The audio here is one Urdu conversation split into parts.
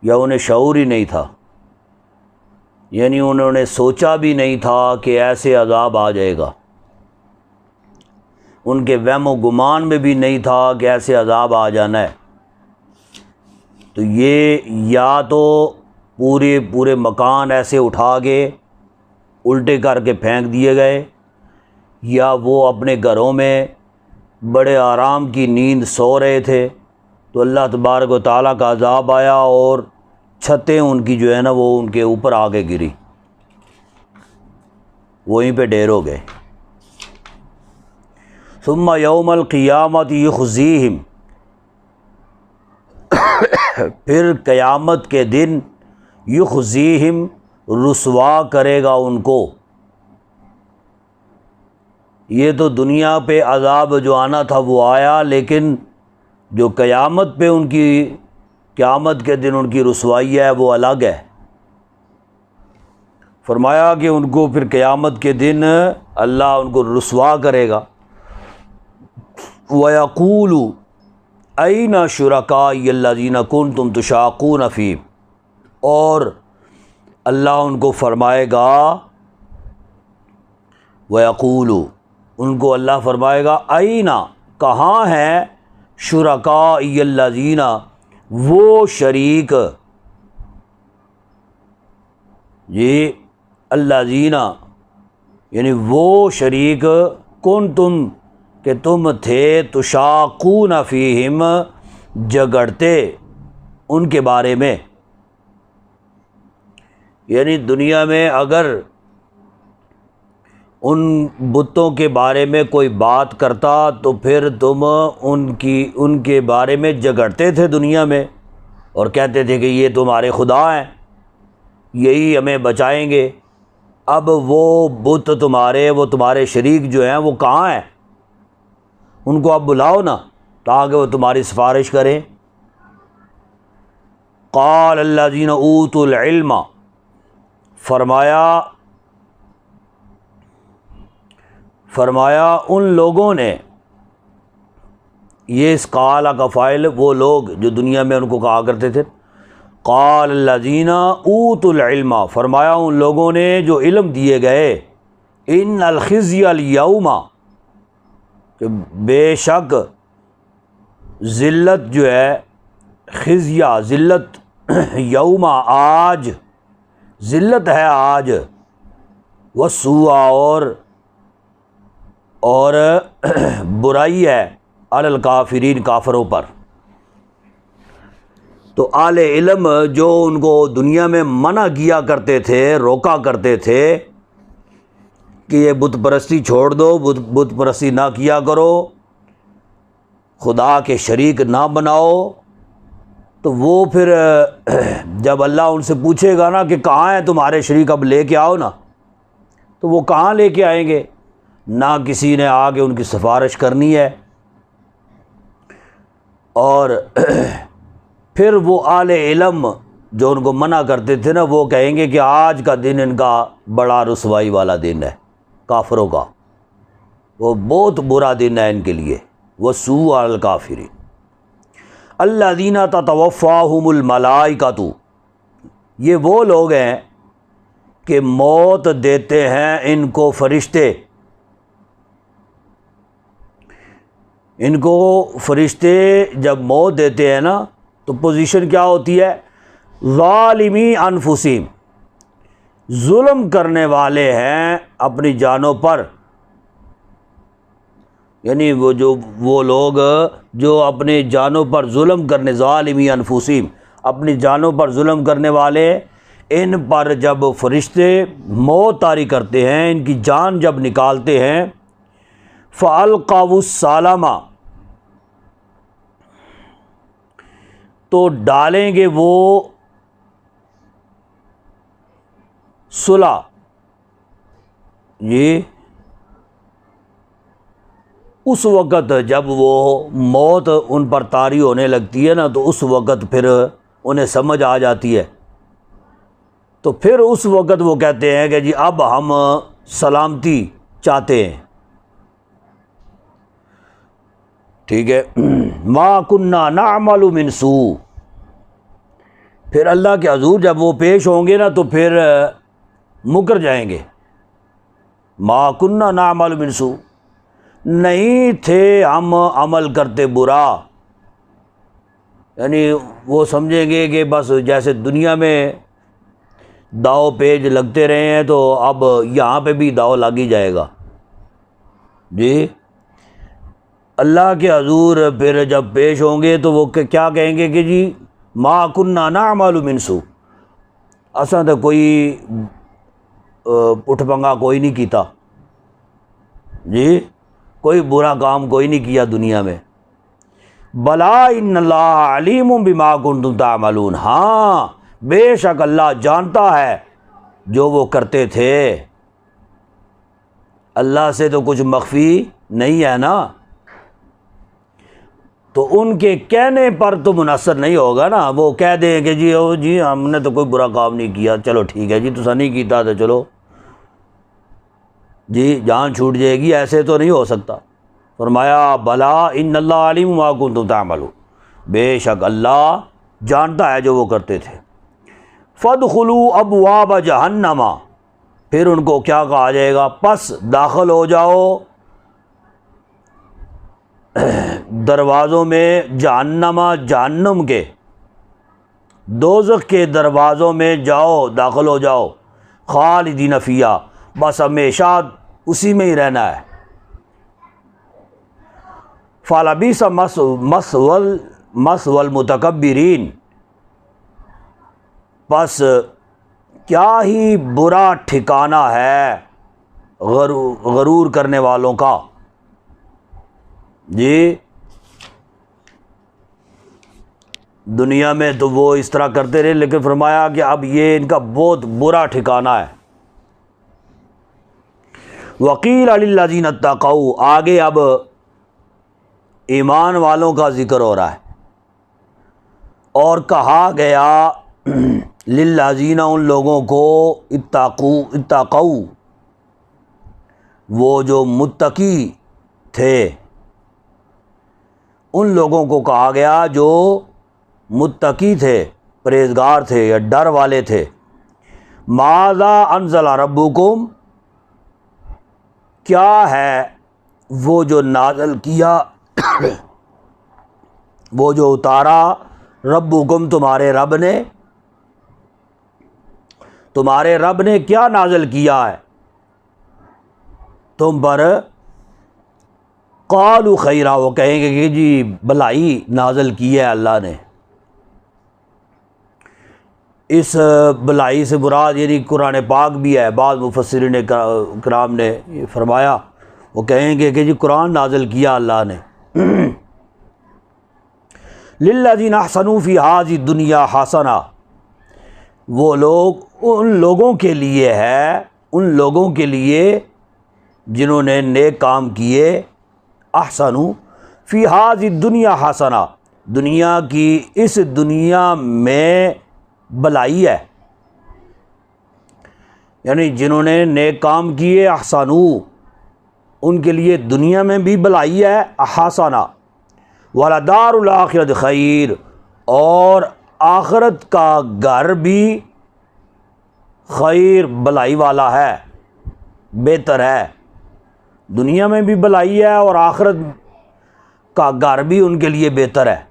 یا انہیں شعور ہی نہیں تھا، یعنی انہوں نے سوچا بھی نہیں تھا کہ ایسے عذاب آ جائے گا، ان کے وہم و گمان میں بھی نہیں تھا کہ ایسے عذاب آ جانا ہے۔ تو یہ یا تو پورے مکان ایسے اٹھا کے الٹے کر کے پھینک دیے گئے، یا وہ اپنے گھروں میں بڑے آرام کی نیند سو رہے تھے تو اللہ تبارک و تعالیٰ کا عذاب آیا اور چھتیں ان کی جو ہے نا وہ ان کے اوپر آ کے گری، وہیں پہ ڈھیر ہو گئے۔ ثم یوم القیامت یخزیہم، پھر قیامت کے دن یخزیہم، رسوا کرے گا ان کو۔ یہ تو دنیا پہ عذاب جو آنا تھا وہ آیا، لیکن جو قیامت پہ ان کی، قیامت کے دن ان کی رسوائی ہے وہ الگ ہے۔ فرمایا کہ ان کو پھر قیامت کے دن اللہ ان کو رسوا کرے گا۔ وَيَقُولُ أَيْنَ شُرَكَائِيَ الَّذِينَ كُنتُمْ تُشَاقُونَ فِيهِمْ، اور اللہ ان کو فرمائے گا، وَيَقُولُ، ان کو اللہ فرمائے گا، أَيْنَ، کہاں ہیں، شُرَكَائِيَ الَّذِينَ، وہ شریک، یہ الذین یعنی وہ شریک، کنتم کہ تم تھے، تشاقون فیہم، جھگڑتے ان کے بارے میں۔ یعنی دنیا میں اگر ان بتوں کے بارے میں کوئی بات کرتا تو پھر تم ان کے بارے میں جھگڑتے تھے دنیا میں، اور کہتے تھے کہ یہ تمہارے خدا ہیں، یہی ہمیں بچائیں گے۔ اب وہ بت وہ تمہارے شریک جو ہیں وہ کہاں ہیں؟ ان کو اب بلاؤ نا تاکہ وہ تمہاری سفارش کریں۔ قال الذین اوتوا العلم، فرمایا ان لوگوں نے، یہ اس قال کا فاعل وہ لوگ جو دنیا میں ان کو کہا کرتے تھے، قال الذین اوتوا العلم، فرمایا ان لوگوں نے جو علم دیے گئے، ان الخزی الیوم، کہ بے شک ذلت جو ہے، خزیہ ذلت، یوم آج، ذلت ہے آج، والسوء اور برائی ہے، علی الکافرین، کافروں پر۔ تو اہل علم جو ان کو دنیا میں منع کیا کرتے تھے، روکا کرتے تھے کہ یہ بت پرستی چھوڑ دو، بت پرستی نہ کیا کرو، خدا کے شریک نہ بناؤ، تو وہ پھر جب اللہ ان سے پوچھے گا نا کہ کہاں ہیں تمہارے شریک، اب لے کے آؤ نا، تو وہ کہاں لے کے آئیں گے؟ نہ کسی نے آ کے ان کی سفارش کرنی ہے، اور پھر وہ اہل علم جو ان کو منع کرتے تھے نا، وہ کہیں گے کہ آج کا دن ان کا بڑا رسوائی والا دن ہے، کافروں کا، وہ بہت برا دن ہے ان کے لیے، وَسُوءَ عَلَى الْكَافِرِينَ الَّذِينَ تَتَوَفَّاهُمُ الْمَلَائِكَةُ، یہ وہ لوگ ہیں کہ موت دیتے ہیں ان کو فرشتے، ان کو فرشتے جب موت دیتے ہیں نا تو پوزیشن کیا ہوتی ہے؟ ظالمی انفسہم، ظلم کرنے والے ہیں اپنی جانوں پر، یعنی وہ لوگ جو اپنی جانوں پر ظلم کرنے، ظالمی انفسہم، اپنی جانوں پر ظلم کرنے والے، ان پر جب فرشتے موت طاری کرتے ہیں، ان کی جان جب نکالتے ہیں، فَأَلْقَوُا السَّلَامَ، تو ڈالیں گے وہ صلح، یہ اس وقت جب وہ موت ان پر طاری ہونے لگتی ہے نا، تو اس وقت پھر انہیں سمجھ آ جاتی ہے، تو پھر اس وقت وہ کہتے ہیں کہ جی اب ہم سلامتی چاہتے ہیں، ٹھیک ہے، ما کننا نعمل من سوء، پھر اللہ کے حضور جب وہ پیش ہوں گے نا تو پھر مکر جائیں گے. ما کننا نعمل من سوء، نہیں تھے ہم عمل کرتے برا. یعنی وہ سمجھیں گے کہ بس جیسے دنیا میں داؤ پیج لگتے رہے ہیں تو اب یہاں پہ بھی داؤ لگ ہی جائے گا. جی اللہ کے حضور پھر جب پیش ہوں گے تو وہ کیا کہیں گے کہ جی ما کننا نعمل من سوء، اساں تو کوئی پٹھ پنگا کوئی نہیں کیتا، جی کوئی برا کام کوئی نہیں کیا دنیا میں. بلا ان اللہ علیم بما کنتم تعملون، ہاں بے شک اللہ جانتا ہے جو وہ کرتے تھے. اللہ سے تو کچھ مخفی نہیں ہے نا، تو ان کے کہنے پر تو منحصر نہیں ہوگا نا. وہ کہہ دیں کہ جی ہم نے تو کوئی برا کام نہیں کیا، چلو ٹھیک ہے جی تسا نہیں کیتا تو چلو جی جان چھوٹ جائے گی، ایسے تو نہیں ہو سکتا. فرمایا بلا ان اللہ علیم ما کنتم تعملون، بے شک اللہ جانتا ہے جو وہ کرتے تھے. فادخلوا ابواب جہنم، پھر ان کو کیا کہا جائے گا، پس داخل ہو جاؤ دروازوں میں جہنم، جہنم کے دوزخ کے دروازوں میں جاؤ، داخل ہو جاؤ. خالدین فیہا، بس ہمیشہ اسی میں ہی رہنا ہے. فلبئس مثوى المتکبرین، بس کیا ہی برا ٹھکانہ ہے غرور کرنے والوں کا. جی دنیا میں تو وہ اس طرح کرتے رہے، لیکن فرمایا کہ اب یہ ان کا بہت برا ٹھکانہ ہے. وقیل للذین اتقوا، آگے اب ایمان والوں کا ذکر ہو رہا ہے، اور کہا گیا للذین، ان لوگوں کو اتقوا، وہ جو متقی تھے، ان لوگوں کو کہا گیا جو متقی تھے، پرہیزگار تھے یا ڈر والے تھے. ماذا انزل ربکم، کیا ہے وہ جو نازل کیا، وہ جو اتارا، ربکم تمہارے رب نے، تمہارے رب نے کیا نازل کیا ہے تم پر. قالوا خیرا، وہ کہیں گے کہ جی بھلائی نازل کی ہے اللہ نے. اس بھلائی سے مراد یعنی قرآن پاک بھی ہے. بعض مفسرین کرام نے فرمایا، وہ کہیں گے کہ جی قرآن نازل کیا اللہ نے. للذین احسنوا فی ھذہ الدنیا حسنہ، وہ لوگ ان لوگوں کے لیے ہے، ان لوگوں کے لیے جنہوں نے نیک کام کیے. احسنوا فی ھذہ الدنیا حسنہ، دنیا کی اس دنیا میں بھلائی ہے، یعنی جنہوں نے نیک کام کیے. احسنوا، ان کے لیے دنیا میں بھی بھلائی ہے. حسنہ، ولدار الآخرۃ خیر، اور آخرت کا گھر بھی خیر بھلائی والا ہے، بہتر ہے. دنیا میں بھی بھلائی ہے اور آخرت کا گھر بھی ان کے لیے بہتر ہے.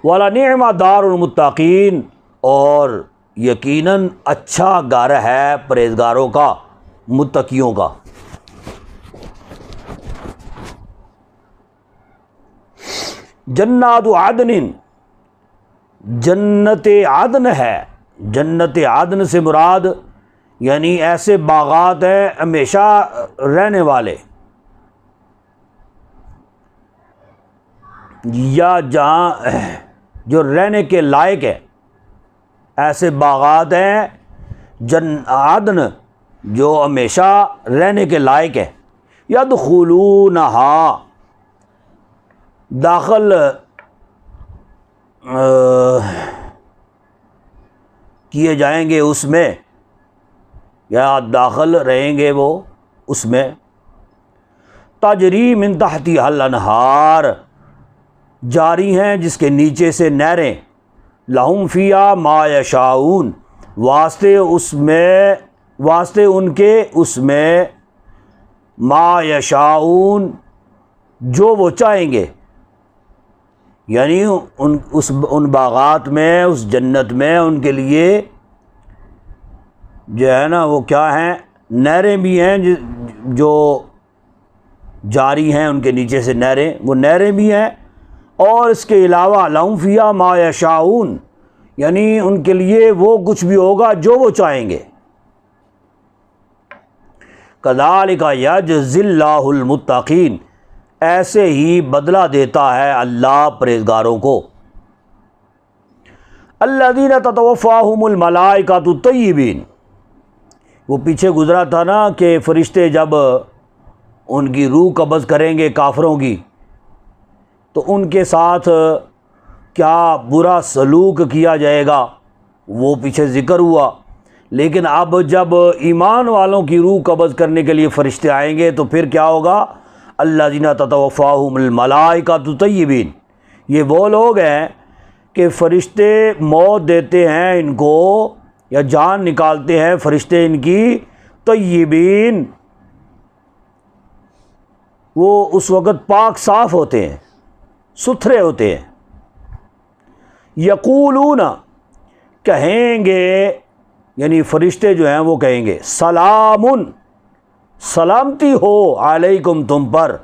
وَلَنِعْمَ دَارُ الْمُتَّقِينَ، اور یقیناً اچھا گھر ہے پرہیزگاروں کا، متقیوں کا. جنات عدن، جنت عدن ہے. جنت عدن سے مراد یعنی ایسے باغات ہیں ہمیشہ رہنے والے، یا جہاں جو رہنے کے لائق ہے، ایسے باغات ہیں عدن جو ہمیشہ رہنے کے لائق ہے. یدخلونہا، داخل کیے جائیں گے اس میں، یا داخل رہیں گے وہ اس میں. تجری من تحتہا الانہار، جاری ہیں جس کے نیچے سے نہریں. لہم فیہا ما یشاؤون، واسطے ان کے اس میں ما یشاؤون جو وہ چاہیں گے، یعنی ان باغات میں، اس جنت میں ان کے لیے جو ہے نا وہ کیا ہیں، نہریں بھی ہیں جو جاری ہیں، ان کے نیچے سے نہریں، وہ نہریں بھی ہیں، اور اس کے علاوہ لہم فیہا ما یشاؤون، یعنی ان کے لیے وہ کچھ بھی ہوگا جو وہ چاہیں گے۔ کذالک یجزی اللہ المتقین، ایسے ہی بدلہ دیتا ہے اللہ پرہیزگاروں کو۔ الذین تتوفاہم الملائکۃ طیبین، وہ پیچھے گزرا تھا نا کہ فرشتے جب ان کی روح قبض کریں گے کافروں کی تو ان کے ساتھ کیا برا سلوک کیا جائے گا، وہ پیچھے ذکر ہوا۔ لیکن اب جب ایمان والوں کی روح قبض کرنے کے لیے فرشتے آئیں گے تو پھر کیا ہوگا، الذین تتوفاہم الملائکۃ طیبین، یہ وہ لوگ ہیں کہ فرشتے موت دیتے ہیں ان کو، یا جان نکالتے ہیں فرشتے ان کی، طیبین، وہ اس وقت پاک صاف ہوتے ہیں، ستھرے ہوتے ہیں۔ یقولون، کہیں گے، یعنی فرشتے جو ہیں وہ کہیں گے، سلامن، سلامتی ہو، علیکم، تم پر،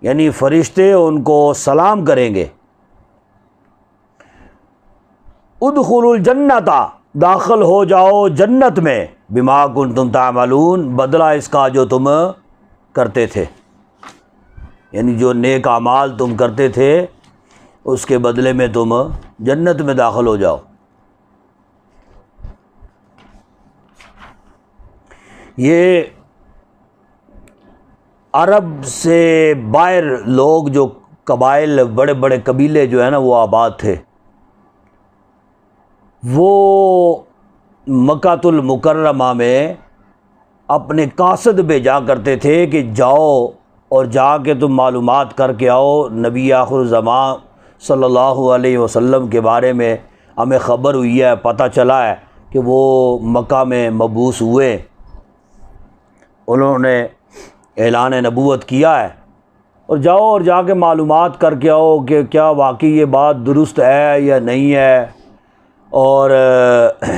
یعنی فرشتے ان کو سلام کریں گے۔ ادخلوا الجنت، داخل ہو جاؤ جنت میں، بما کنتم تعملون، بدلہ اس کا جو تم کرتے تھے، یعنی جو نیک اعمال تم کرتے تھے اس کے بدلے میں تم جنت میں داخل ہو جاؤ۔ یہ عرب سے باہر لوگ، جو قبائل، بڑے بڑے قبیلے جو ہیں نا وہ آباد تھے، وہ مکۃ المکرمہ میں اپنے قاصد بھیجا کرتے تھے کہ جاؤ اور جا کے تم معلومات کر کے آؤ، نبی آخر الزمان صلی اللہ علیہ وسلم کے بارے میں ہمیں خبر ہوئی ہے، پتہ چلا ہے کہ وہ مکہ میں مبعوث ہوئے، انہوں نے اعلان نبوت کیا ہے، اور جاؤ اور جا کے معلومات کر کے آؤ کہ کیا واقعی یہ بات درست ہے یا نہیں ہے، اور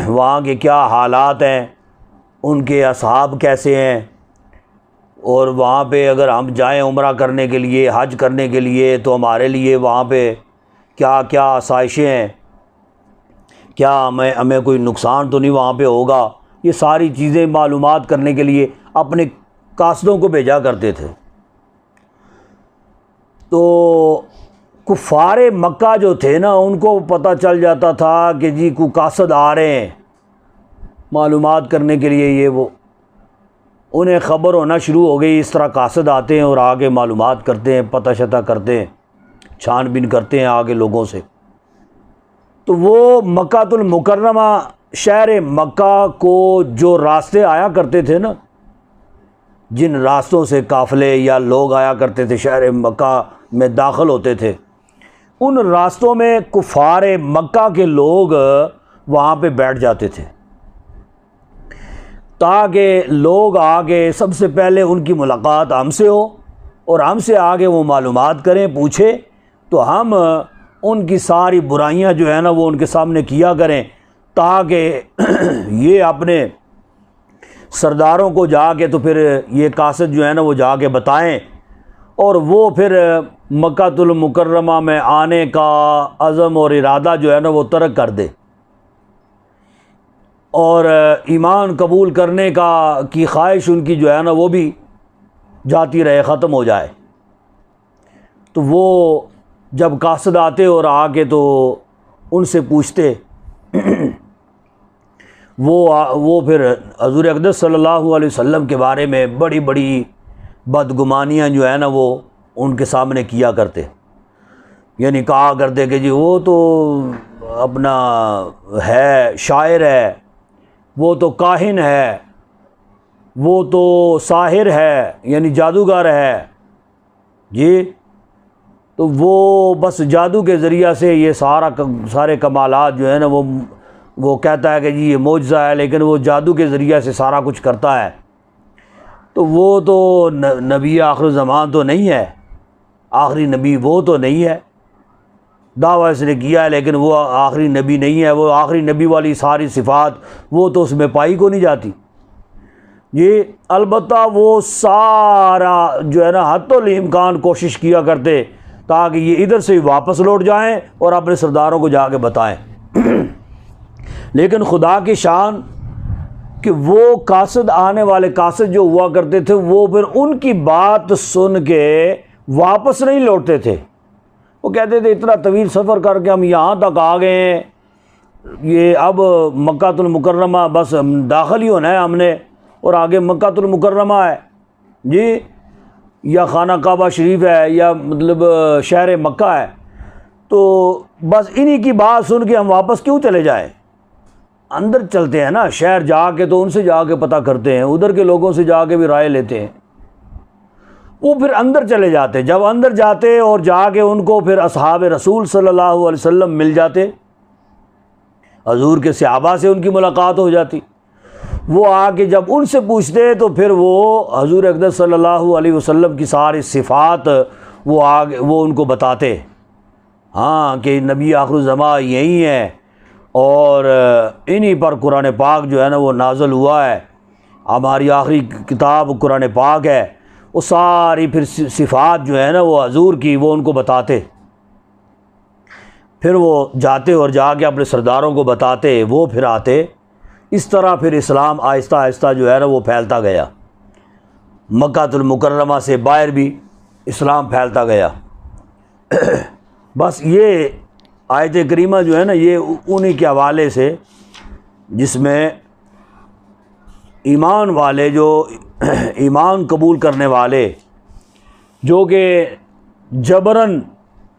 وہاں کے کیا حالات ہیں، ان کے اصحاب کیسے ہیں، اور وہاں پہ اگر ہم جائیں عمرہ کرنے کے لیے، حج کرنے کے لیے، تو ہمارے لیے وہاں پہ کیا کیا آسائشیں ہیں، کیا ہمیں کوئی نقصان تو نہیں وہاں پہ ہوگا، یہ ساری چیزیں معلومات کرنے کے لیے اپنے قاصدوں کو بھیجا کرتے تھے۔ تو کفار مکہ جو تھے نا، ان کو پتہ چل جاتا تھا کہ جی کوئی قاصد آ رہے ہیں معلومات کرنے کے لیے، یہ وہ، انہیں خبر ہونا شروع ہو گئی، اس طرح قاصد آتے ہیں اور آگے معلومات کرتے ہیں، پتہ شتہ کرتے ہیں، چھان بین کرتے ہیں آگے لوگوں سے۔ تو وہ مکۃ المکرمہ، شہر مکہ کو جو راستے آیا کرتے تھے نا، جن راستوں سے قافلے یا لوگ آیا کرتے تھے شہر مکہ میں داخل ہوتے تھے، ان راستوں میں کفار مکہ کے لوگ وہاں پہ بیٹھ جاتے تھے تاکہ لوگ آگے سب سے پہلے ان کی ملاقات ہم سے ہو، اور ہم سے آگے وہ معلومات کریں، پوچھیں، تو ہم ان کی ساری برائیاں جو ہے نا وہ ان کے سامنے کیا کریں، تاکہ یہ اپنے سرداروں کو جا کے تو پھر یہ قاصد جو ہے نا وہ جا کے بتائیں، اور وہ پھر مکۃ المکرمہ میں آنے کا عزم اور ارادہ جو ہے نا وہ ترک کر دے، اور ایمان قبول کرنے کی خواہش ان کی جو ہے نا وہ بھی جاتی رہے، ختم ہو جائے۔ تو وہ جب قاصد آتے اور آ کے تو ان سے پوچھتے، وہ پھر حضور اقدس صلی اللہ علیہ وسلم کے بارے میں بڑی بڑی بدگمانیاں جو ہے نا وہ ان کے سامنے کیا کرتے، یعنی کہا کرتے کہ جی وہ تو اپنا ہے، شاعر ہے، وہ تو کاہن ہے، وہ تو ساحر ہے، یعنی جادوگر ہے، جی تو وہ بس جادو کے ذریعہ سے یہ سارے کمالات جو ہے نا وہ کہتا ہے کہ جی یہ معجزہ ہے، لیکن وہ جادو کے ذریعہ سے سارا کچھ کرتا ہے۔ تو وہ تو نبی آخر زمان تو نہیں ہے، آخری نبی وہ تو نہیں ہے، دعویٰ اس نے کیا ہے لیکن وہ آخری نبی نہیں ہے۔ وہ آخری نبی والی ساری صفات وہ تو اس میں پائی کو نہیں جاتی۔ یہ البتہ وہ سارا جو ہے نا حتی الامکان کوشش کیا کرتے تاکہ یہ ادھر سے واپس لوٹ جائیں اور اپنے سرداروں کو جا کے بتائیں۔ لیکن خدا کی شان کہ وہ قاصد، آنے والے قاصد جو ہوا کرتے تھے، وہ پھر ان کی بات سن کے واپس نہیں لوٹتے تھے۔ وہ کہتے تھے اتنا طویل سفر کر کے ہم یہاں تک آ گئے ہیں، یہ اب مکہ المکرمہ بس داخل ہی ہونا ہے ہم نے، اور آگے مکہ المکرمہ ہے جی، یا خانہ کعبہ شریف ہے، یا مطلب شہر مکہ ہے، تو بس انہی کی بات سن کے ہم واپس کیوں چلے جائیں؟ اندر چلتے ہیں نا شہر جا کے، تو ان سے جا کے پتہ کرتے ہیں، ادھر کے لوگوں سے جا کے بھی رائے لیتے ہیں۔ وہ پھر اندر چلے جاتے، جب اندر جاتے اور جا کے ان کو پھر اصحاب رسول صلی اللہ علیہ وسلم مل جاتے، حضور کے صحابہ سے ان کی ملاقات ہو جاتی۔ وہ آ کے جب ان سے پوچھتے تو پھر وہ حضور اقدس صلی اللہ علیہ وسلم کی ساری صفات وہ ان کو بتاتے، ہاں کہ نبی آخر الزمان یہی ہے، اور انہی پر قرآن پاک جو ہے نا وہ نازل ہوا ہے، ہماری آخری کتاب قرآن پاک ہے۔ وہ ساری پھر صفات جو ہے نا وہ حضور کی وہ ان کو بتاتے، پھر وہ جاتے اور جا کے اپنے سرداروں کو بتاتے، وہ پھر آتے۔ اس طرح پھر اسلام آہستہ آہستہ جو ہے نا وہ پھیلتا گیا، مکہ المکرمہ سے باہر بھی اسلام پھیلتا گیا۔ بس یہ آیت کریمہ جو ہے نا یہ انہی کے حوالے سے، جس میں ایمان والے، جو ایمان قبول کرنے والے، جو کہ جبراً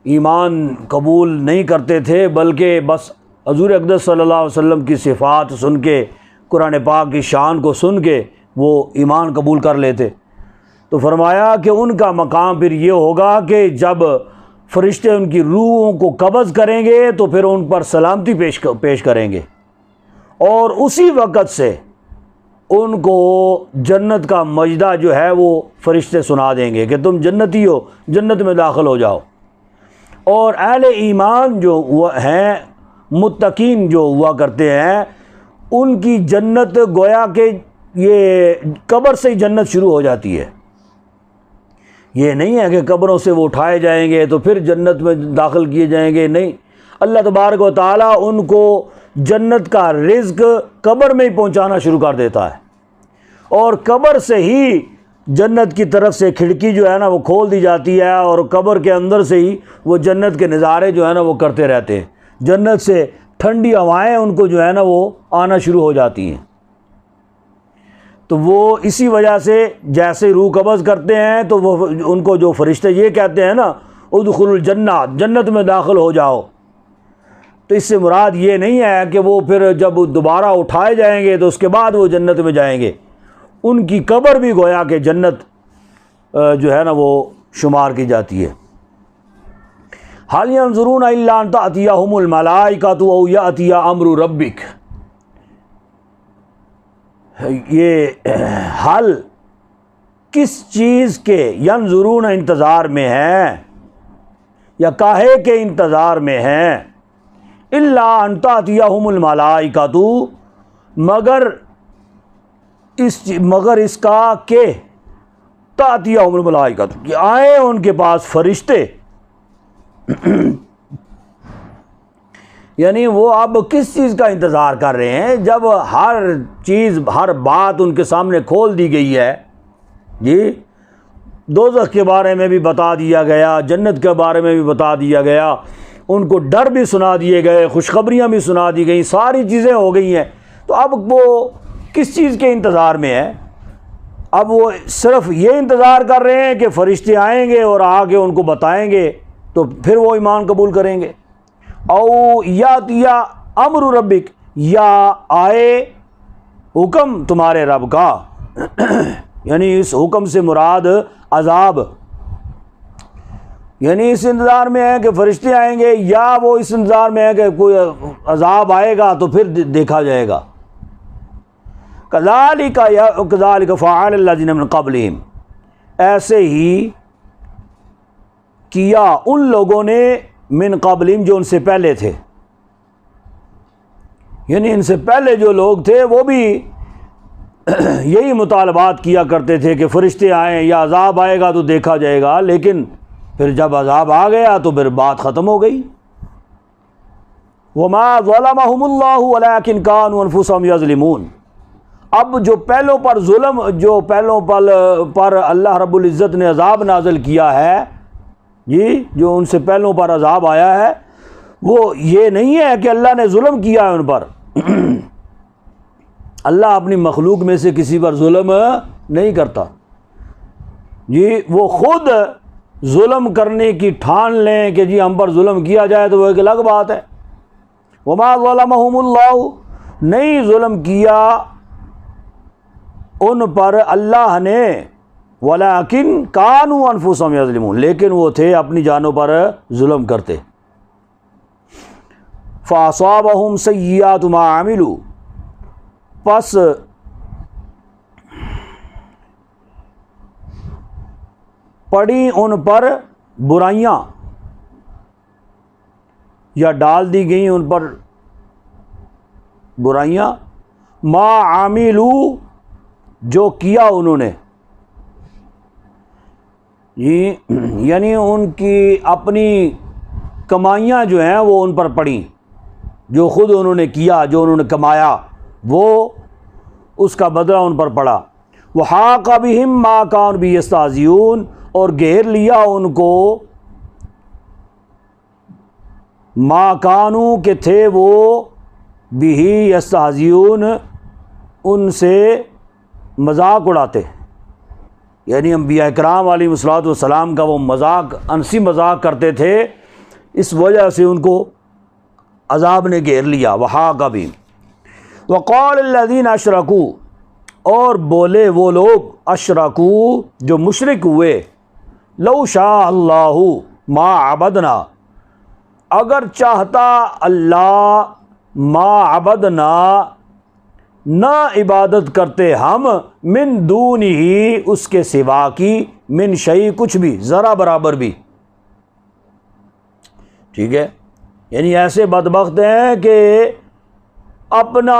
ایمان قبول نہیں کرتے تھے، بلکہ بس حضور اقدس صلی اللہ علیہ وسلم کی صفات سن کے، قرآن پاک کی شان کو سن کے وہ ایمان قبول کر لیتے، تو فرمایا کہ ان کا مقام پھر یہ ہوگا کہ جب فرشتے ان کی روحوں کو قبض کریں گے تو پھر ان پر سلامتی پیش کریں گے، اور اسی وقت سے ان کو جنت کا مجدہ جو ہے وہ فرشتے سنا دیں گے کہ تم جنتی ہو، جنت میں داخل ہو جاؤ۔ اور اہل ایمان جو ہیں، متقین جو ہوا کرتے ہیں، ان کی جنت گویا کہ یہ قبر سے ہی جنت شروع ہو جاتی ہے۔ یہ نہیں ہے کہ قبروں سے وہ اٹھائے جائیں گے تو پھر جنت میں داخل کیے جائیں گے، نہیں، اللہ تبارک و تعالیٰ ان کو جنت کا رزق قبر میں ہی پہنچانا شروع کر دیتا ہے، اور قبر سے ہی جنت کی طرف سے کھڑکی جو ہے نا وہ کھول دی جاتی ہے، اور قبر کے اندر سے ہی وہ جنت کے نظارے جو ہے نا وہ کرتے رہتے ہیں۔ جنت سے ٹھنڈی ہوائیں ان کو جو ہے نا وہ آنا شروع ہو جاتی ہیں۔ تو وہ اسی وجہ سے جیسے روح قبض کرتے ہیں تو وہ ان کو جو فرشتے یہ کہتے ہیں نا ادخلوا الجنہ، جنت میں داخل ہو جاؤ، تو اس سے مراد یہ نہیں ہے کہ وہ پھر جب دوبارہ اٹھائے جائیں گے تو اس کے بعد وہ جنت میں جائیں گے۔ ان کی قبر بھی گویا کہ جنت جو ہے نا وہ شمار کی جاتی ہے۔ حال ينظرون الا ان تأتيهم الملائکۃ او یأتی امر ربک، یہ حل کس چیز کے، ینظرون انتظار میں ہیں یا کاہے کے انتظار میں ہیں، الا ان تأتيهم الملائکۃ، مگر اس کا کہ تأتيهم الملائکۃ، کہ آئیں ان کے پاس فرشتے، یعنی وہ اب کس چیز کا انتظار کر رہے ہیں؟ جب ہر چیز، ہر بات ان کے سامنے کھول دی گئی ہے، جی دوزخ کے بارے میں بھی بتا دیا گیا، جنت کے بارے میں بھی بتا دیا گیا، ان کو ڈر بھی سنا دیے گئے، خوشخبریاں بھی سنا دی گئیں، ساری چیزیں ہو گئی ہیں، تو اب وہ کس چیز کے انتظار میں ہے؟ اب وہ صرف یہ انتظار کر رہے ہیں کہ فرشتے آئیں گے اور آ کے ان کو بتائیں گے تو پھر وہ ایمان قبول کریں گے۔ او یاتی امر ربک، یا آئے حکم تمہارے رب کا، یعنی اس حکم سے مراد عذاب، یعنی اس انتظار میں ہے کہ فرشتے آئیں گے، یا وہ اس انتظار میں ہے کہ کوئی عذاب آئے گا تو پھر دیکھا جائے گا۔ کذالک فعل الذین من قبلہم، ایسے ہی کیا ان لوگوں نے من قبلہم جو ان سے پہلے تھے، یعنی ان سے پہلے جو لوگ تھے وہ بھی یہی مطالبات کیا کرتے تھے کہ فرشتے آئیں یا عذاب آئے گا تو دیکھا جائے گا، لیکن پھر جب عذاب آ گیا تو پھر بات ختم ہو گئی۔ وما ظلمهم اللہ ولکن كانوا انفسهم یظلمون، اب جو پہلوں پر ظلم، جو پہلوں پر اللہ رب العزت نے عذاب نازل کیا ہے، جی جو ان سے پہلوں پر عذاب آیا ہے، وہ یہ نہیں ہے کہ اللہ نے ظلم کیا ہے ان پر۔ اللہ اپنی مخلوق میں سے کسی پر ظلم نہیں کرتا، جی وہ خود ظلم کرنے کی ٹھان لیں کہ جی ہم پر ظلم کیا جائے تو وہ ایک الگ بات ہے۔ وما ظلمهم اللہ، نہیں ظلم کیا ان پر اللہ نے، ولیکن کانوا انفسهم یظلمون، لیکن وہ تھے اپنی جانوں پر ظلم کرتے۔ فاصابهم سیئات ما عملوا، پس پڑی ان پر برائیاں، یا ڈال دی گئیں ان پر برائیاں، ما عملوا جو کیا انہوں نے، یعنی ان کی اپنی کمائیاں جو ہیں وہ ان پر پڑیں، جو خود انہوں نے کیا، جو انہوں نے کمایا، وہ اس کا بدلہ ان پر پڑا۔ وحاق بہم ما کانوا بہ یستہزئون، اور گھیر لیا ان کو ما کانوا کہ تھے وہ بہ یستہزئون ان سے مذاق اڑاتے، یعنی انبیاء کرام علیہ الصلوۃ والسلام کا وہ مذاق، انسی مذاق کرتے تھے، اس وجہ سے ان کو عذاب نے گھیر لیا۔ وحاق بہم، وقال الذین اشرکوا، اور بولے وہ لوگ اشرکوا جو مشرک ہوئے، لو شاء اللہ ما عبدنا، اگر چاہتا اللہ، ما عبدنا نہ عبادت کرتے ہم، من دونہ اس کے سوا کی، من شیء کچھ بھی، ذرا برابر بھی، ٹھیک ہے، یعنی ایسے بدبخت ہیں کہ اپنا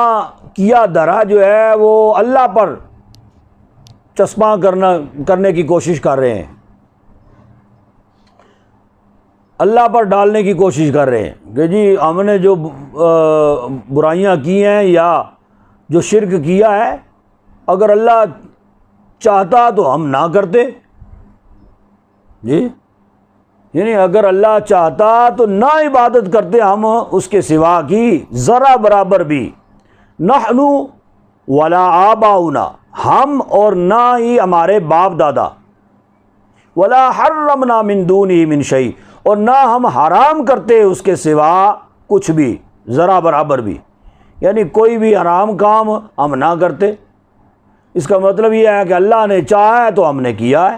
کیا دھرا جو ہے وہ اللہ پر چسپاں کرنے کی کوشش کر رہے ہیں، اللہ پر ڈالنے کی کوشش کر رہے ہیں کہ جی ہم نے جو برائیاں کی ہیں یا جو شرک کیا ہے، اگر اللہ چاہتا تو ہم نہ کرتے، جی یعنی اگر اللہ چاہتا تو نہ عبادت کرتے ہم اس کے سوا کی، ذرا برابر بھی، نحن ولا آباؤنا، ہم اور نہ ہی ہمارے باپ دادا، ولا حرمنا من دونہ من شیء، اور نہ ہم حرام کرتے اس کے سوا کچھ بھی، ذرا برابر بھی، یعنی کوئی بھی حرام کام ہم نہ کرتے۔ اس کا مطلب یہ ہے کہ اللہ نے چاہا ہے تو ہم نے کیا ہے،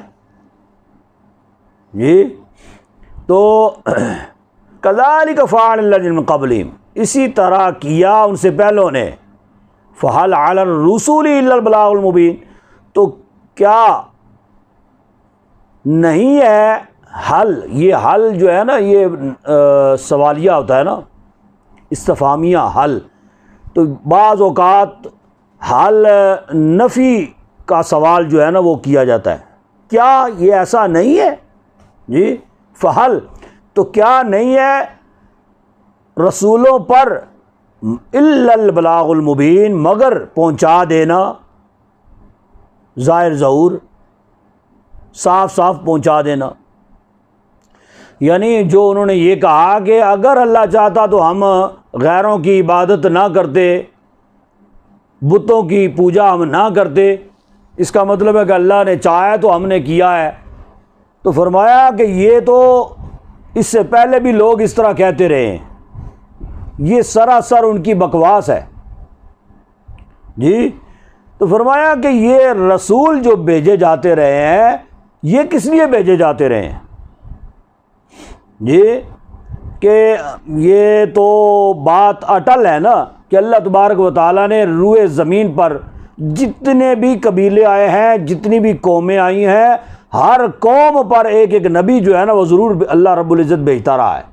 جی تو کذالک فعل الذین من قبلہم، اسی طرح کیا ان سے پہلوں نے۔ فہل علی الرسول الا البلاغ المبین، تو کیا نہیں ہے حل، یہ حل جو ہے نا یہ سوالیہ ہوتا ہے نا، استفہامیہ حل، تو بعض اوقات حل نفی کا سوال جو ہے نا وہ کیا جاتا ہے، کیا یہ ایسا نہیں ہے، جی فحل تو کیا نہیں ہے رسولوں پر الا البلاغ المبین، مگر پہنچا دینا ظاہر ظہور، صاف صاف پہنچا دینا، یعنی جو انہوں نے یہ کہا کہ اگر اللہ چاہتا تو ہم غیروں کی عبادت نہ کرتے، بتوں کی پوجا ہم نہ کرتے، اس کا مطلب ہے کہ اللہ نے چاہا تو ہم نے کیا ہے۔ تو فرمایا کہ یہ تو اس سے پہلے بھی لوگ اس طرح کہتے رہے ہیں، یہ سراسر ان کی بکواس ہے، جی تو فرمایا کہ یہ رسول جو بھیجے جاتے رہے ہیں، یہ کس لیے بھیجے جاتے رہے ہیں، جی کہ یہ تو بات اٹل ہے نا کہ اللہ تبارک و تعالیٰ نے روئے زمین پر جتنے بھی قبیلے آئے ہیں، جتنی بھی قومیں آئی ہیں، ہر قوم پر ایک ایک نبی جو ہے نا وہ ضرور اللہ رب العزت بھیجتا رہا ہے۔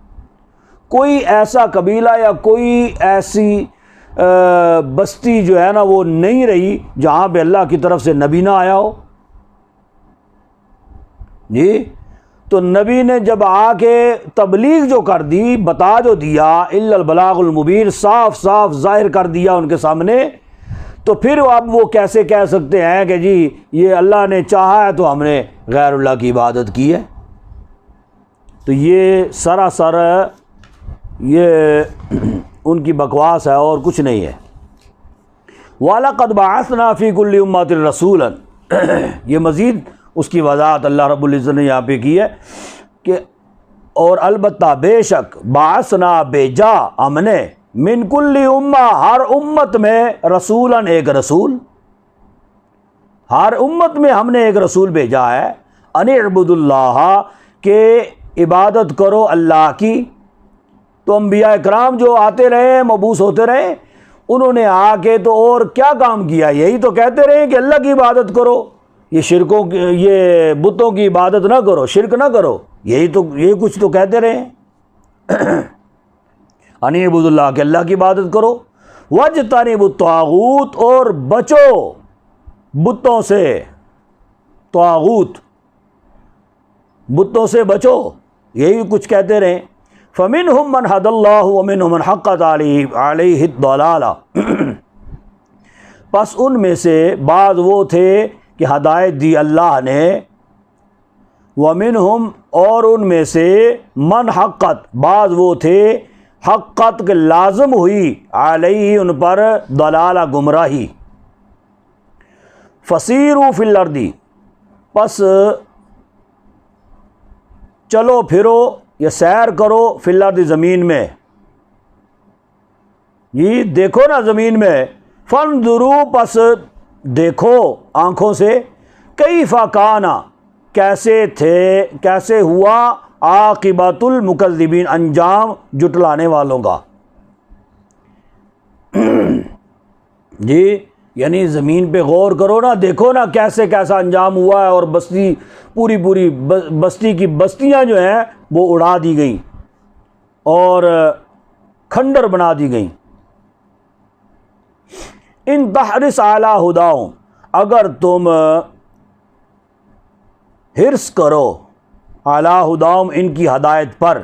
کوئی ایسا قبیلہ یا کوئی ایسی بستی جو ہے نا وہ نہیں رہی جہاں پہ اللہ کی طرف سے نبی نہ آیا ہو۔ جی تو نبی نے جب آ کے تبلیغ جو کر دی، بتا جو دیا، الا البلاغ المبین، صاف صاف ظاہر کر دیا ان کے سامنے، تو پھر اب وہ کیسے کہہ سکتے ہیں کہ جی یہ اللہ نے چاہا ہے تو ہم نے غیر اللہ کی عبادت کی ہے؟ تو یہ سراسر یہ ان کی بکواس ہے اور کچھ نہیں ہے۔ وَلَقَدْ بَعَثْنَا فِي كُلِّ أُمَّةٍ رَسُولًا، یہ مزید اس کی وضاحت اللہ رب العزت نے یہاں پہ کی ہے کہ اور البتہ بے شک بعثنا بھیجا ہم نے من کل امہ ہر امت میں رسولاً ایک رسول، ہر امت میں ہم نے ایک رسول بھیجا ہے، ان اعبدوا اللہ کہ عبادت کرو اللہ کی۔ تو انبیاء اکرام جو آتے رہے، مبعوث ہوتے رہے، انہوں نے آ کے تو اور کیا کام کیا؟ یہی تو کہتے رہے کہ اللہ کی عبادت کرو، یہ شرکوں کی، یہ بتوں کی عبادت نہ کرو، شرک نہ کرو، یہی کچھ تو کہتے رہے ان اعبدوا اللہ کہ اللہ کی عبادت کرو، واجتنبوا الطاغوت اور بچو بتوں سے، طاغوت بتوں سے بچو، یہی کچھ کہتے رہے۔ فَمِنْهُمْ مَنْ هَدَى اللَّهُ وَمِنْهُمْ مَنْ حَقَّتْ عَلَيْهِ الضَّلَالَةُ، پس ان میں سے بعض وہ تھے کہ ہدایت دی اللہ نے، وَمِنْهُمْ اور ان میں سے من حقت بعض وہ تھے حقت کے لازم ہوئی علیہ ان پر ضلالہ گمراہی۔ فَسِیرُوا فِی الْأَرْضِ پس چلو پھرو یا سیر کرو فی الارض زمین میں، یہ دیکھو نا زمین میں، فانظروا پس دیکھو آنکھوں سے، کیف کان کیسے ہوا عاقبۃ المکذبین انجام جٹلانے والوں کا۔ جی یعنی زمین پہ غور کرو نا، دیکھو نا کیسا انجام ہوا ہے، اور بستی پوری بستی کی بستیاں جو ہیں وہ اڑا دی گئیں اور کھنڈر بنا دی گئیں۔ ان تحرص علی ہداہم اگر تم حرص کرو علی ہداہم ان کی ہدایت پر،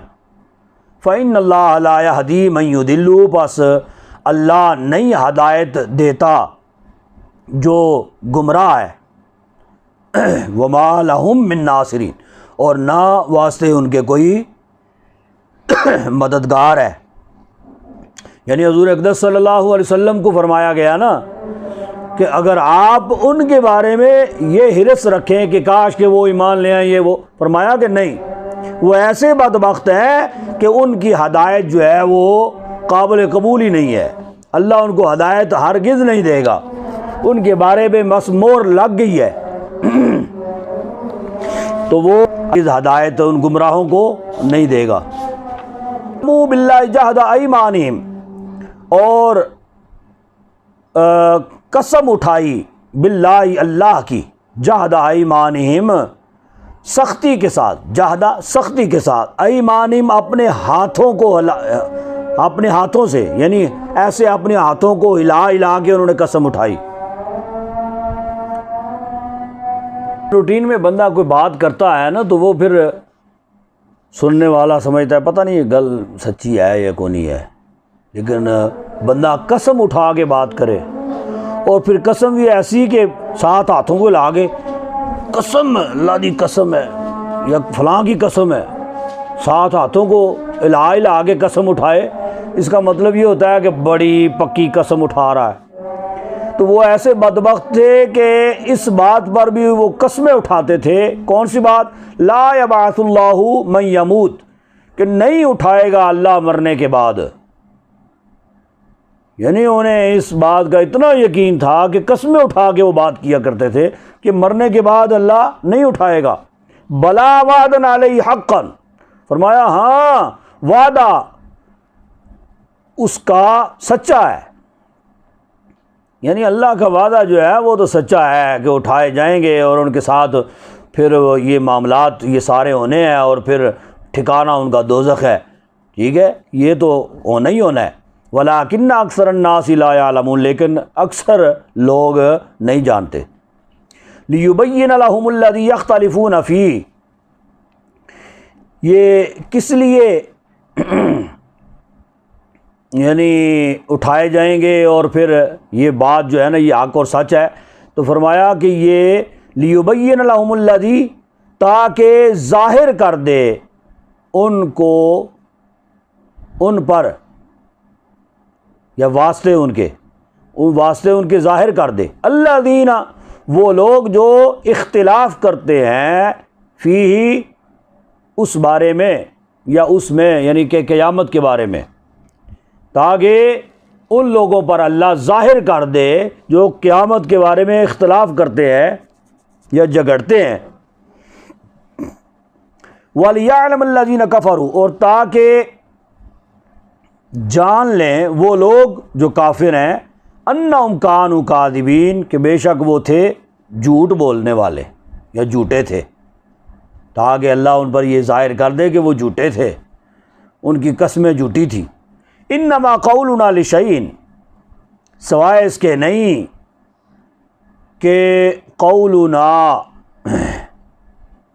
فإن اللہ لا یہدی من یضل پس اللہ نہیں ہدایت دیتا جو گمراہ ہے، وما لہم من ناصرین اور نہ واسطے ان کے کوئی مددگار ہے۔ یعنی حضور اقدس صلی اللہ علیہ وسلم کو فرمایا گیا نا کہ اگر آپ ان کے بارے میں یہ حرص رکھیں کہ کاش کہ وہ ایمان لے آئیں، یہ وہ فرمایا کہ نہیں، وہ ایسے بدبخت ہیں کہ ان کی ہدایت جو ہے وہ قابل قبول ہی نہیں ہے، اللہ ان کو ہدایت ہرگز نہیں دے گا، ان کے بارے میں بس مور لگ گئی ہے تو وہ اس ہدایت ان گمراہوں کو نہیں دے گا۔ مو باللہ جہد ایمانہم اور قسم اٹھائی باللہ اللہ کی، جہد ایمانہم سختی کے ساتھ، جہدہ سختی کے ساتھ، ایمانہم اپنے ہاتھوں کو اپنے ہاتھوں سے، یعنی ایسے اپنے ہاتھوں کو ہلا کے انہوں نے قسم اٹھائی۔ روٹین میں بندہ کوئی بات کرتا ہے نا تو وہ پھر سننے والا سمجھتا ہے پتہ نہیں یہ گل سچی ہے یا کونی ہے، لیکن بندہ قسم اٹھا کے بات کرے، اور پھر قسم بھی ایسی کہ ساتھ ہاتھوں کو لا کے قسم اللہ دی قسم ہے یا فلاں کی قسم ہے، ساتھ ہاتھوں کو ہلا کے قسم اٹھائے، اس کا مطلب یہ ہوتا ہے کہ بڑی پکی قسم اٹھا رہا ہے۔ تو وہ ایسے بدبخت تھے کہ اس بات پر بھی وہ قسمیں اٹھاتے تھے۔ کون سی بات؟ لا یبعث اللہ من یموت، کہ نہیں اٹھائے گا اللہ مرنے کے بعد، یعنی انہیں اس بات کا اتنا یقین تھا کہ قسمیں اٹھا کے وہ بات کیا کرتے تھے کہ مرنے کے بعد اللہ نہیں اٹھائے گا۔ بلا وعدن علیہ حقا فرمایا ہاں وعدہ اس کا سچا ہے، یعنی اللہ کا وعدہ جو ہے وہ تو سچا ہے کہ اٹھائے جائیں گے اور ان کے ساتھ پھر یہ معاملات یہ سارے ہونے ہیں اور پھر ٹھکانہ ان کا دوزخ ہے، ٹھیک ہے، یہ تو ہونا ہی ہونا ہے۔ وَلَٰكِنَّ أَكْثَرَ النَّاسِ لَا يَعْلَمُونَ، لیکن اکثر لوگ نہیں جانتے۔ لِيُبَيِّنَ لَهُمُ الَّذِي يَخْتَلِفُونَ فِيهِ، یہ کس لیے یعنی اٹھائے جائیں گے اور پھر یہ بات جو ہے نا یہ حق اور سچ ہے، تو فرمایا کہ یہ لِيُبَيِّنَ لَهُمُ الَّذِي، تاکہ ظاہر کر دے ان کو، ان پر، یا واسطے ان کے ظاہر کر دے، الذین، وہ لوگ جو اختلاف کرتے ہیں، فیہ، اس بارے میں، یا اس میں یعنی کہ قیامت کے بارے میں، تاکہ ان لوگوں پر اللہ ظاہر کر دے جو قیامت کے بارے میں اختلاف کرتے ہیں یا جھگڑتے ہیں۔ وَلِيَعْلَمَ الَّذِينَ كَفَرُوا، اور تاکہ جان لیں وہ لوگ جو کافر ہیں، اَنَّهُمْ كَانُوا كَاذِبِينَ، کہ بے شک وہ تھے جھوٹ بولنے والے یا جھوٹے تھے، تاکہ اللہ ان پر یہ ظاہر کر دے کہ وہ جھوٹے تھے، ان کی قسمیں جھوٹی تھیں۔ انما قولنا لشیء، سوائے اس کے نہیں کہ قولنا،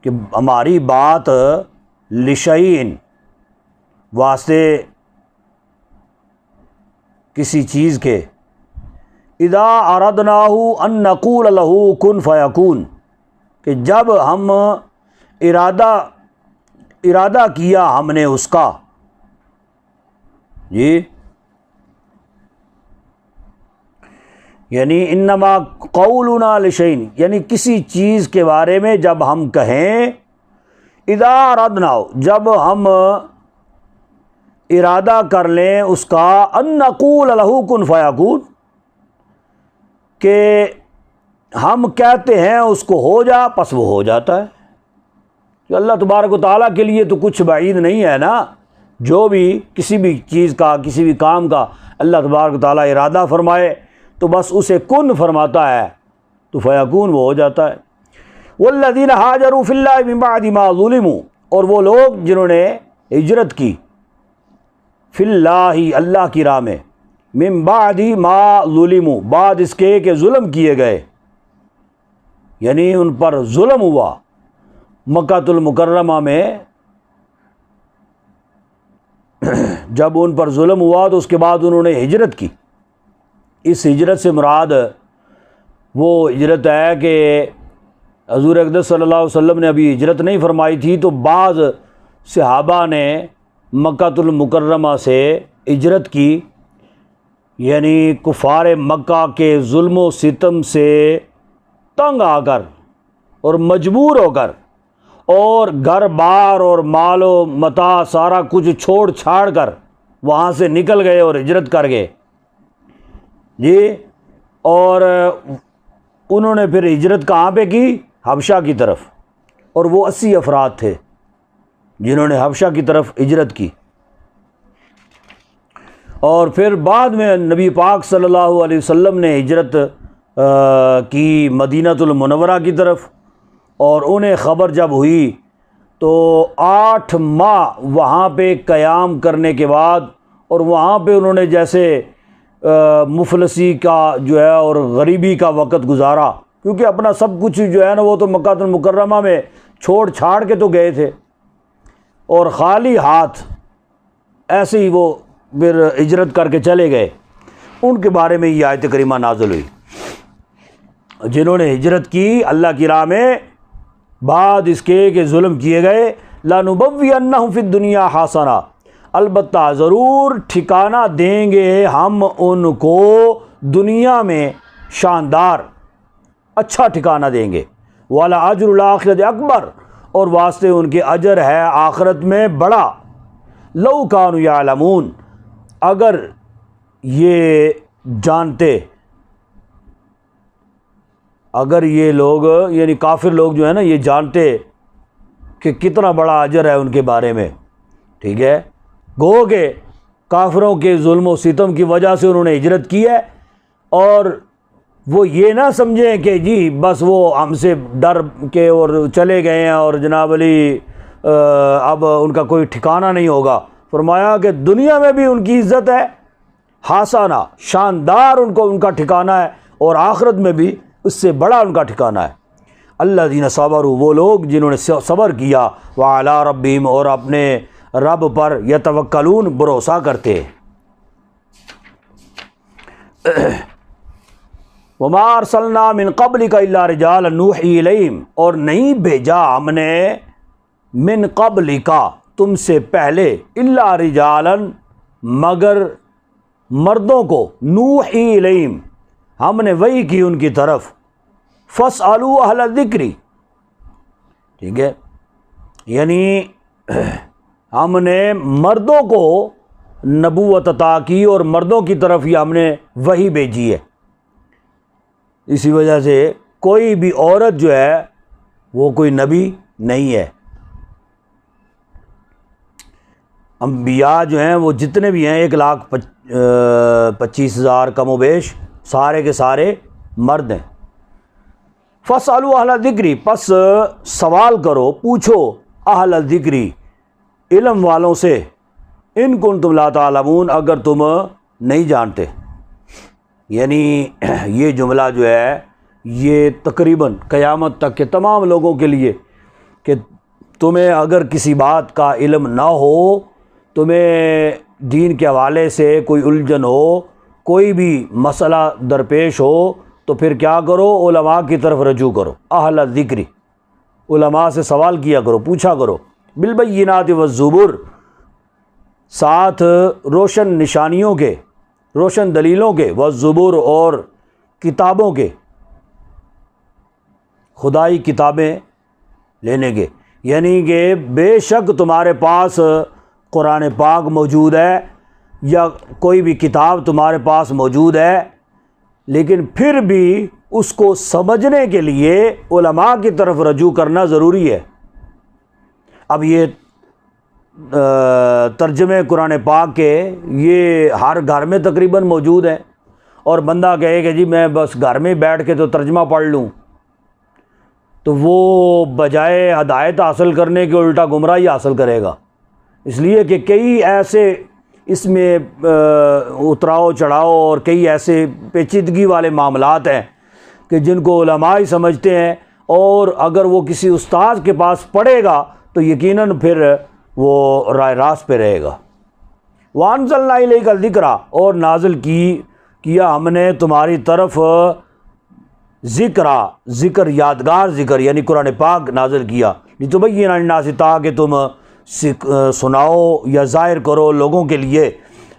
کہ ہماری بات، لشیء، واسطے کسی چیز کے، اذا اردناہ ان نقول له کن فیکون، کہ جب ہم ارادہ کیا ہم نے اس کا، جی یعنی انما قولنا لشیء، یعنی کسی چیز کے بارے میں جب ہم کہیں، اذا اردنا، جب ہم ارادہ کر لیں اس کا، ان نقول له کن فیکون، کہ ہم کہتے ہیں اس کو ہو جا، پس وہ ہو جاتا ہے۔ کہ اللہ تبارک و تعالیٰ کے لیے تو کچھ بعید نہیں ہے نا، جو بھی کسی بھی چیز کا، کسی بھی کام کا اللہ تبارک و تعالیٰ ارادہ فرمائے تو بس اسے کن فرماتا ہے تو فیکون، وہ ہو جاتا ہے۔ والذین ہاجروا فی اللہ من بعد ما ظلموا، اور وہ لوگ جنہوں نے ہجرت کی، فی اللہ، اللہ کی راہ میں، من بعد ما ظلموا، بعد اس کے کہ ظلم کیے گئے، یعنی ان پر ظلم ہوا مکہ المکرمہ میں، جب ان پر ظلم ہوا تو اس کے بعد انہوں نے ہجرت کی۔ اس ہجرت سے مراد وہ ہجرت ہے کہ حضور اقدس صلی اللہ علیہ وسلم نے ابھی ہجرت نہیں فرمائی تھی، تو بعض صحابہ نے مکہ المکرمہ سے ہجرت کی، یعنی کفار مکہ کے ظلم و ستم سے تنگ آ کر اور مجبور ہو کر، اور گھر بار اور مال و متاع سارا کچھ چھوڑ چھاڑ کر وہاں سے نکل گئے اور ہجرت کر گئے، جی، اور انہوں نے پھر ہجرت کہاں پہ کی؟ حبشہ کی طرف، اور وہ 80 افراد تھے جنہوں نے حبشہ کی طرف ہجرت کی۔ اور پھر بعد میں نبی پاک صلی اللہ علیہ وسلم نے ہجرت کی مدینہ المنورہ کی طرف، اور انہیں خبر جب ہوئی تو 8 ماہ وہاں پہ قیام کرنے کے بعد، اور وہاں پہ انہوں نے جیسے مفلسی کا جو ہے اور غریبی کا وقت گزارا، کیونکہ اپنا سب کچھ جو ہے نا وہ تو مکہ المکرمہ میں چھوڑ چھاڑ کے تو گئے تھے، اور خالی ہاتھ ایسے ہی وہ پھر ہجرت کر کے چلے گئے۔ ان کے بارے میں یہ آیت کریمہ نازل ہوئی، جنہوں نے ہجرت کی اللہ کی راہ میں بعد اس کے کہ ظلم کیے گئے۔ لَنُبَوِّئَنَّهُمْ فِي الدُّنْيَا حَسَنَةً، البتہ ضرور ٹھکانہ دیں گے ہم ان کو دنیا میں شاندار اچھا ٹھکانہ دیں گے۔ وَلَأَجْرُ الْآخِرَةِ أَكْبَرُ، اور واسطے ان کے اجر ہے آخرت میں بڑا۔ لَوْ كَانُوا يَعْلَمُونَ، اگر یہ جانتے، اگر یہ لوگ یعنی کافر لوگ جو ہے نا یہ جانتے کہ کتنا بڑا اجر ہے ان کے بارے میں، ٹھیک ہے، گو کہ کافروں کے ظلم و ستم کی وجہ سے انہوں نے ہجرت کی ہے، اور وہ یہ نہ سمجھیں کہ جی بس وہ ہم سے ڈر کے اور چلے گئے ہیں اور جناب علی اب ان کا کوئی ٹھکانہ نہیں ہوگا۔ فرمایا کہ دنیا میں بھی ان کی عزت ہے، حسنہ شاندار ان کا ٹھکانہ ہے، اور آخرت میں بھی اس سے بڑا ان کا ٹھکانہ ہے۔ الذین صبروا، وہ لوگ جنہوں نے صبر کیا، وعلی ربہم، اور اپنے رب پر یتوکلون، بھروسہ کرتے۔ وما ارسلنا من قبلک الا رجالا نوحی الیہم، اور نہیں بھیجا ہم نے من قبلک، تم سے پہلے، الا رجالا، مگر مردوں کو، نوحی الیہم، ہم نے وحی کی ان کی طرف، فاسألوا اہل الذکر، ٹھیک ہے، یعنی ہم نے مردوں کو نبوت عطا کی اور مردوں کی طرف ہی ہم نے وحی بھیجی ہے۔ اسی وجہ سے کوئی بھی عورت جو ہے وہ کوئی نبی نہیں ہے۔ انبیاء جو ہیں وہ جتنے بھی ہیں 1,25,000 کم و بیش، سارے کے سارے مرد ہیں۔ فاسألوا اہل الذکر، پس سوال کرو، پوچھو اہل الذکر، علم والوں سے، ان کنتم لا تعلمون، اگر تم نہیں جانتے۔ یعنی یہ جملہ جو ہے یہ تقریباً قیامت تک کے تمام لوگوں کے لیے، کہ تمہیں اگر کسی بات کا علم نہ ہو، تمہیں دین کے حوالے سے کوئی الجھن ہو، کوئی بھی مسئلہ درپیش ہو، تو پھر کیا کرو، علماء کی طرف رجوع کرو، اہل الذکر، علماء سے سوال کیا کرو، پوچھا کرو، بالبینات والزبر، ساتھ روشن نشانیوں کے، روشن دلیلوں کے، والزبر، اور کتابوں کے، خدائی کتابیں لینے کے، یعنی کہ بے شک تمہارے پاس قرآن پاک موجود ہے یا کوئی بھی کتاب تمہارے پاس موجود ہے، لیکن پھر بھی اس کو سمجھنے کے لیے علماء کی طرف رجوع کرنا ضروری ہے۔ اب یہ ترجمے قرآن پاک کے یہ ہر گھر میں تقریباً موجود ہیں، اور بندہ کہے کہ جی میں بس گھر میں بیٹھ کے تو ترجمہ پڑھ لوں، تو وہ بجائے ہدایت حاصل کرنے کے الٹا گمراہی حاصل کرے گا۔ اس لیے کہ کئی ایسے اس میں اتراؤ چڑھاؤ اور کئی ایسے پیچیدگی والے معاملات ہیں کہ جن کو علماء ہی سمجھتے ہیں، اور اگر وہ کسی استاد کے پاس پڑھے گا تو یقیناً پھر وہ رائے راست پہ رہے گا۔ وَأَنزَلْنَا إِلَيْكَ الذِّكْرَ، اور نازل کیا ہم نے تمہاری طرف ذکر، یادگار ذکر، یعنی قرآن پاک نازل کیا، لِتُبَيِّنَ لِلنَّاسِ، تاکہ تم سناؤ یا ظاہر کرو لوگوں کے لیے،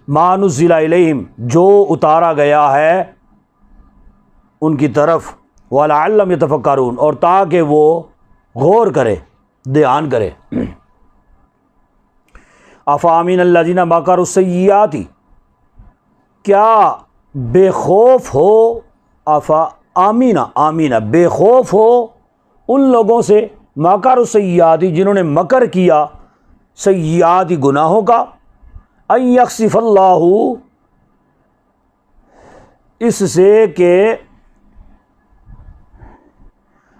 مَا نُزِّلَ إِلَيْهِمْ، جو اتارا گیا ہے ان کی طرف، وَلَعَلَّهُمْ يَتَفَكَّرُونَ، اور تاکہ وہ غور کرے، دھیان کرے۔ أَفَأَمِنَ الَّذِينَ مَكَرُوا السَّيِّئَاتِ، کیا بے خوف ہو، آمینہ بے خوف ہو ان لوگوں سے، مَكَرُوا السَّيِّئَاتِ، جنہوں نے مکر کیا، سیئات گناہوں کا، ان یخسف اللہ، اس سے کہ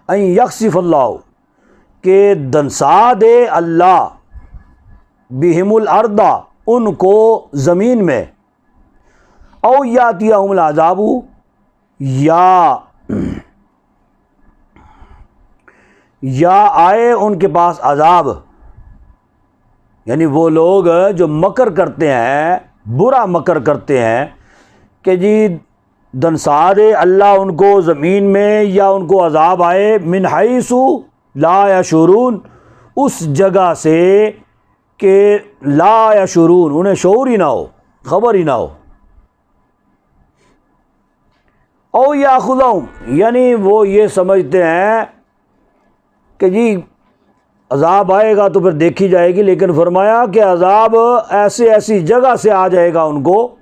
ان یخسف اللہ، کہ دنسا دے اللہ، بہم الارض، ان کو زمین میں، او یاتیہم العذاب، یا آئے ان کے پاس عذاب، یعنی وہ لوگ جو مکر کرتے ہیں، برا مکر کرتے ہیں کہ جی دنسا دے اللہ ان کو زمین میں، یا ان کو عذاب آئے، من حیث لا یشعرون، اس جگہ سے کہ لا یشعرون، انہیں شعور ہی نہ ہو، خبر ہی نہ ہو، او یاخذہم، یعنی وہ یہ سمجھتے ہیں کہ جی عذاب آئے گا تو پھر دیکھی جائے گی، لیکن فرمایا کہ عذاب ایسی جگہ سے آ جائے گا ان کو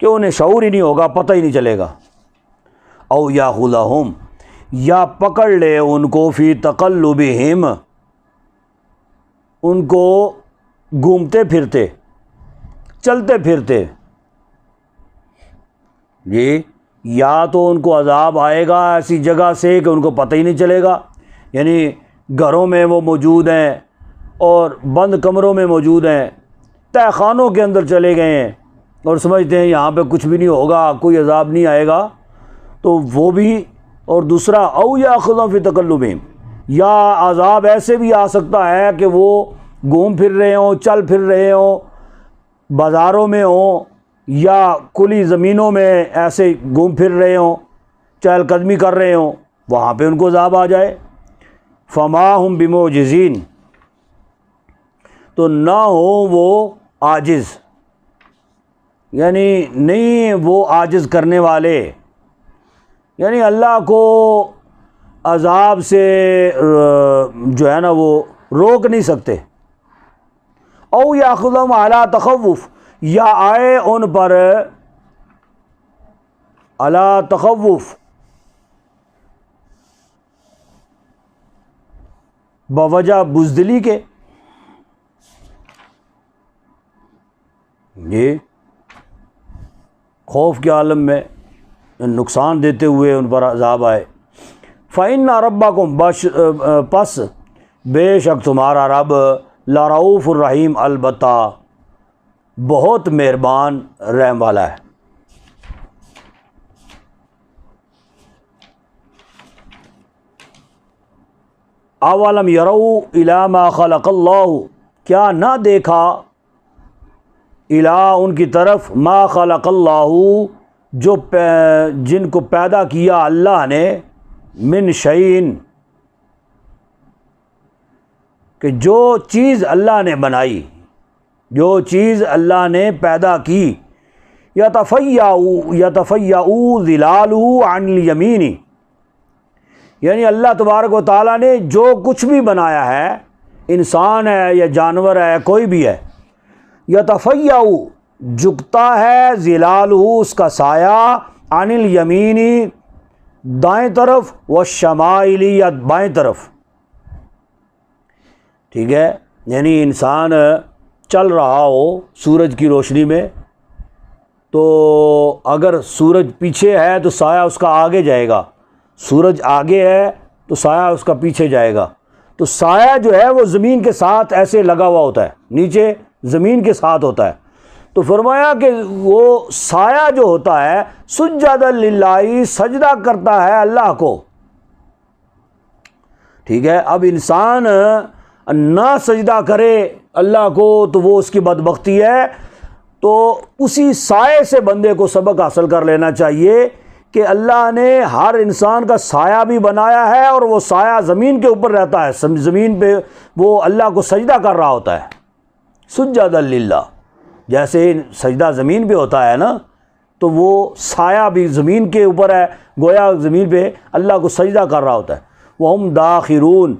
کہ انہیں شعور ہی نہیں ہوگا، پتہ ہی نہیں چلے گا۔ او یاخذہم، یا پکڑ لے ان کو، فی تقلبہم، ان کو گھومتے پھرتے چلتے پھرتے، جی یا تو ان کو عذاب آئے گا ایسی جگہ سے کہ ان کو پتہ ہی نہیں چلے گا، یعنی گھروں میں وہ موجود ہیں اور بند کمروں میں موجود ہیں، تہہ خانوں کے اندر چلے گئے ہیں اور سمجھتے ہیں یہاں پہ کچھ بھی نہیں ہوگا، کوئی عذاب نہیں آئے گا، تو وہ بھی۔ اور دوسرا او یاخذہم فی تقلبہم، یا عذاب ایسے بھی آ سکتا ہے کہ وہ گھوم پھر رہے ہوں، چل پھر رہے ہوں، بازاروں میں ہوں یا کھلی زمینوں میں ایسے گھوم پھر رہے ہوں، چہل قدمی کر رہے ہوں، وہاں پہ ان کو عذاب آ جائے۔ فما ہم بمعجزین، تو نہ ہو وہ عاجز، یعنی نہیں وہ عاجز کرنے والے، یعنی اللہ کو عذاب سے جو ہے نا وہ روک نہیں سکتے۔ او یاخذہم علی تخوف، یا آئے ان پر علی تخوف، بوجہ بزدلی کے، یہ خوف کے عالم میں نقصان دیتے ہوئے ان پر عذاب آئے۔ فَإِنَّ رَبَّكُمْ، پس بے شک تمہارا رب لرؤوف الرحیم، البتہ بہت مہربان رحم والا ہے۔ اولم یروا الی ما خلق اللہ، کیا نہ دیکھا الی ان کی طرف، ما خلق اللہ جو جن کو پیدا کیا اللہ نے، من شیء کہ جو چیز اللہ نے بنائی، جو چیز اللہ نے پیدا کی، یتفیأ ظلالہ عن الیمین، یعنی اللہ تبارک و تعالیٰ نے جو کچھ بھی بنایا ہے، انسان ہے یا جانور ہے کوئی بھی ہے، یتفیأ جھکتا ہے، ظلالہ اس کا سایہ، عن الیمین دائیں طرف، والشمائل یا بائیں طرف، ٹھیک ہے، یعنی انسان چل رہا ہو سورج کی روشنی میں، تو اگر سورج پیچھے ہے تو سایہ اس کا آگے جائے گا، سورج آگے ہے تو سایہ اس کا پیچھے جائے گا، تو سایہ جو ہے وہ زمین کے ساتھ ایسے لگا ہوا ہوتا ہے، نیچے زمین کے ساتھ ہوتا ہے۔ تو فرمایا کہ وہ سایہ جو ہوتا ہے سجدا للہ، سجدہ کرتا ہے اللہ کو، ٹھیک ہے۔ اب انسان نہ سجدہ کرے اللہ کو تو وہ اس کی بدبختی ہے، تو اسی سائے سے بندے کو سبق حاصل کر لینا چاہیے کہ اللہ نے ہر انسان کا سایہ بھی بنایا ہے، اور وہ سایہ زمین کے اوپر رہتا ہے، زمین پہ وہ اللہ کو سجدہ کر رہا ہوتا ہے، سجدا للہ، جیسے سجدہ زمین پہ ہوتا ہے نا، تو وہ سایہ بھی زمین کے اوپر ہے، گویا زمین پہ اللہ کو سجدہ کر رہا ہوتا ہے۔ وَهُمْ دَاخِرُونَ،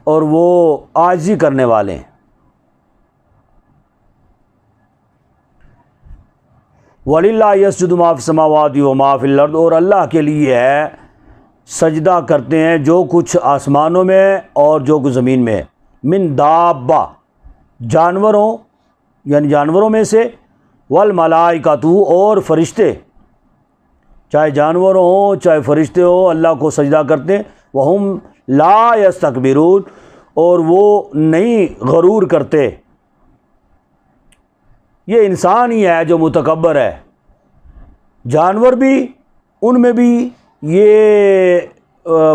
اور وہ عاجزی کرنے والے ہیں۔ وَلِلَّهِ يَسْجُدُ مَا فِي السَّمَاوَاتِ وَمَا فِي الْأَرْضِ، اور اللہ کے لیے ہے، سجدہ کرتے ہیں جو کچھ آسمانوں میں اور جو کچھ زمین میں ہے، من دابہ، جانوروں یعنی جانوروں میں سے، والملائکۃ، اور فرشتے، چاہے جانور ہوں چاہے فرشتے ہوں اللہ کو سجدہ کرتے ہیں، وہم لا یستکبرون، اور وہ نہیں غرور کرتے۔ یہ انسان ہی ہے جو متکبر ہے، جانور بھی، ان میں بھی یہ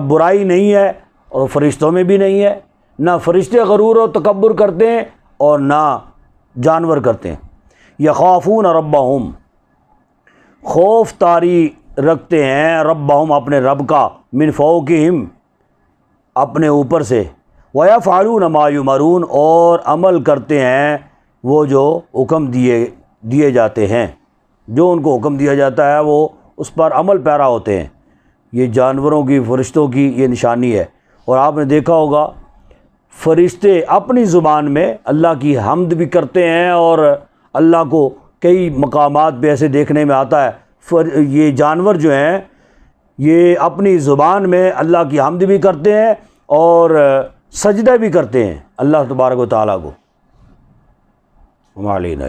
برائی نہیں ہے اور فرشتوں میں بھی نہیں ہے، نہ فرشتے غرور و تکبر کرتے ہیں اور نہ جانور کرتے ہیں۔ یخافون ربہم، خوف طاری رکھتے ہیں، ربہم اپنے رب کا، من فوقہم اپنے اوپر سے، ویفعلون ما یؤمرون، اور عمل کرتے ہیں وہ جو حکم دیے جاتے ہیں، جو ان کو حکم دیا جاتا ہے وہ اس پر عمل پیرا ہوتے ہیں۔ یہ جانوروں کی، فرشتوں کی یہ نشانی ہے۔ اور آپ نے دیکھا ہوگا فرشتے اپنی زبان میں اللہ کی حمد بھی کرتے ہیں، اور اللہ کو کئی مقامات پہ ایسے دیکھنے میں آتا ہے، یہ جانور جو ہیں یہ اپنی زبان میں اللہ کی حمد بھی کرتے ہیں اور سجدہ بھی کرتے ہیں اللہ تبارک و تعالیٰ کو۔ وما علینا